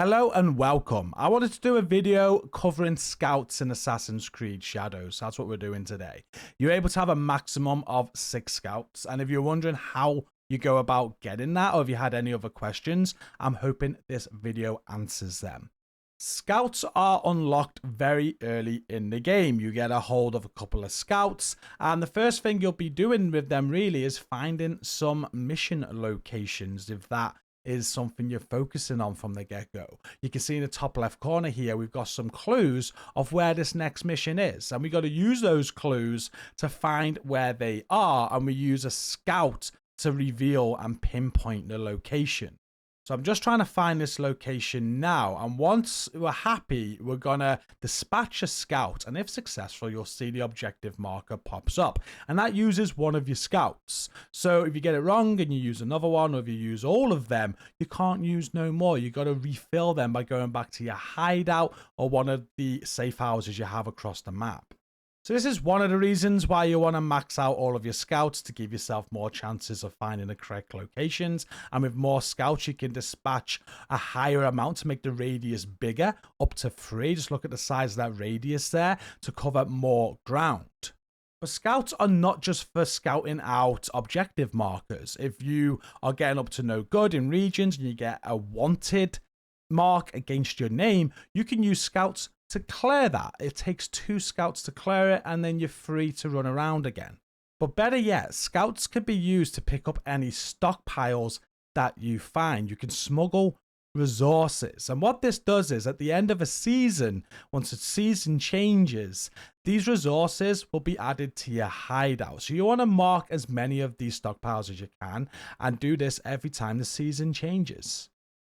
Hello and welcome. I wanted to do a video covering scouts in Assassin's Creed Shadows. That's what we're doing today. You're able to have a maximum of 6 scouts, and if you're wondering how you go about getting that, or if you had any other questions, I'm hoping this video answers them. Scouts are unlocked very early in the game. You get a hold of a couple of scouts, and the first thing you'll be doing with them really is finding some mission locations, if that is something you're focusing on from the get-go. You can see in the top left corner here, we've got some clues of where this next mission is, and we got to use those clues to find where they are, and we use a scout to reveal and pinpoint the location. So I'm just trying to find this location now, and once we're happy, we're gonna dispatch a scout, and if successful, you'll see the objective marker pops up, and that uses one of your scouts. So if you get it wrong and you use another one, or if you use all of them, you can't use no more. You got to refill them by going back to your hideout or one of the safe houses you have across the map. So this is one of the reasons why you want to max out all of your scouts, to give yourself more chances of finding the correct locations. And with more scouts, you can dispatch a higher amount to make the radius bigger, up to 3. Just look at the size of that radius there to cover more ground. But scouts are not just for scouting out objective markers. If you are getting up to no good in regions and you get a wanted mark against your name, you can use scouts to clear that. It takes 2 scouts to clear it, and then you're free to run around again. But better yet, scouts can be used to pick up any stockpiles that you find. You can smuggle resources, and what this does is at the end of a season, once a season changes, these resources will be added to your hideout. So you want to mark as many of these stockpiles as you can, and do this every time the season changes.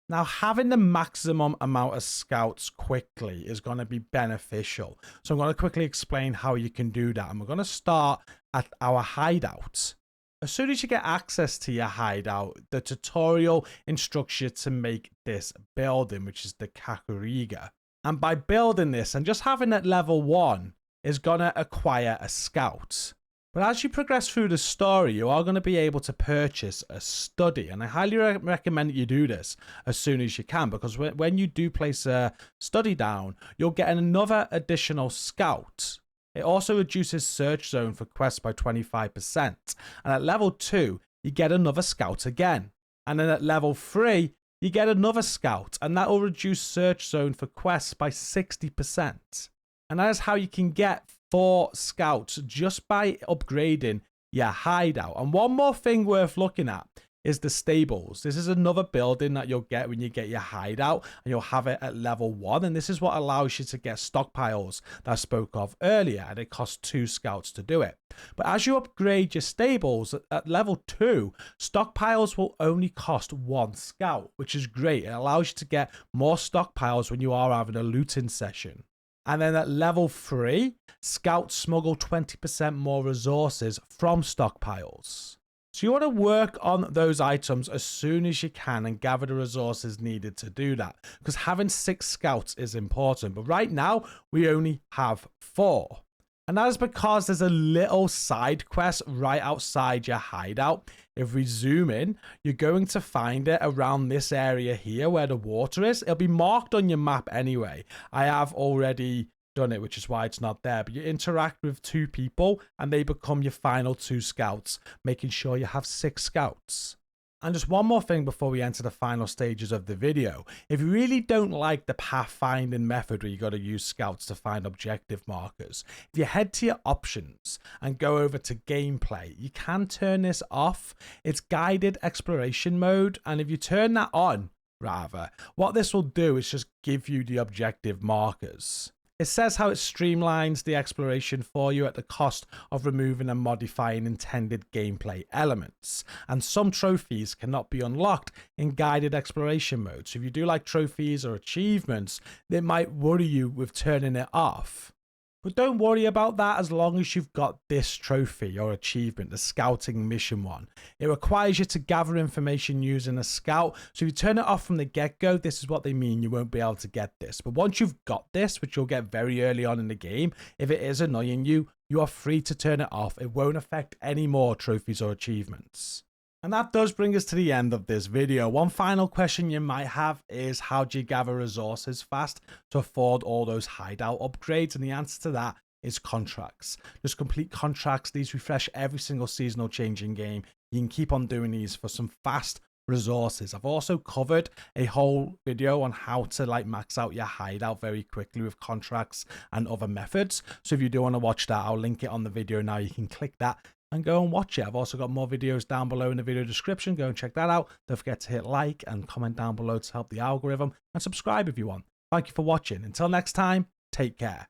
Now, having the maximum amount of scouts quickly is going to be beneficial. So I'm going to quickly explain how you can do that. And we're going to start at our hideout. As soon as you get access to your hideout, the tutorial instructs you to make this building, which is the Kakuriga. And by building this and just having it level 1 is going to acquire a scout. But as you progress through the story, you are going to be able to purchase a study. And I highly recommend that you do this as soon as you can, because when you do place a study down, you'll get another additional scout. It also reduces search zone for quests by 25%. And at level 2, you get another scout again. And then at level 3, you get another scout. And that will reduce search zone for quests by 60%. And that is how you can get 4 scouts just by upgrading your hideout. And one more thing worth looking at is the stables. This is another building that you'll get when you get your hideout, and you'll have it at level 1. And this is what allows you to get stockpiles that I spoke of earlier, and it costs 2 scouts to do it. But as you upgrade your stables at level 2, stockpiles will only cost 1 scout, which is great. It allows you to get more stockpiles when you are having a looting session. And then at level 3, scouts smuggle 20% more resources from stockpiles. So you want to work on those items as soon as you can and gather the resources needed to do that, because having 6 scouts is important. But right now, we only have 4. And that is because there's a little side quest right outside your hideout. If we zoom in, you're going to find it around this area here where the water is. It'll be marked on your map anyway. I have already done it, which is why it's not there. But you interact with 2 people and they become your final 2 scouts, making sure you have 6 scouts. And just one more thing before we enter the final stages of the video. If you really don't like the pathfinding method where you got to use scouts to find objective markers, if you head to your options and go over to gameplay, you can turn this off. It's guided exploration mode. And if you turn that on, rather, what this will do is just give you the objective markers. It says how it streamlines the exploration for you at the cost of removing and modifying intended gameplay elements. And some trophies cannot be unlocked in guided exploration mode. So if you do like trophies or achievements, it might worry you with turning it off. But don't worry about that as long as you've got this trophy or achievement, the scouting mission one. It requires you to gather information using a scout. So if you turn it off from the get-go, this is what they mean. You won't be able to get this. But once you've got this, which you'll get very early on in the game, if it is annoying you, you are free to turn it off. It won't affect any more trophies or achievements. And that does bring us to the end of this video. One final question you might have is, how do you gather resources fast to afford all those hideout upgrades? And the answer to that is contracts. Just complete contracts. These refresh every single seasonal change in game. You can keep on doing these for some fast resources. I've also covered a whole video on how to max out your hideout very quickly with contracts and other methods. So if you do want to watch that, I'll link it on the video now. You can click that and go and watch it. I've also got more videos down below in the video description. Go and check that out. Don't forget to hit like and comment down below to help the algorithm, and subscribe if you want. Thank you for watching. Until next time, take care.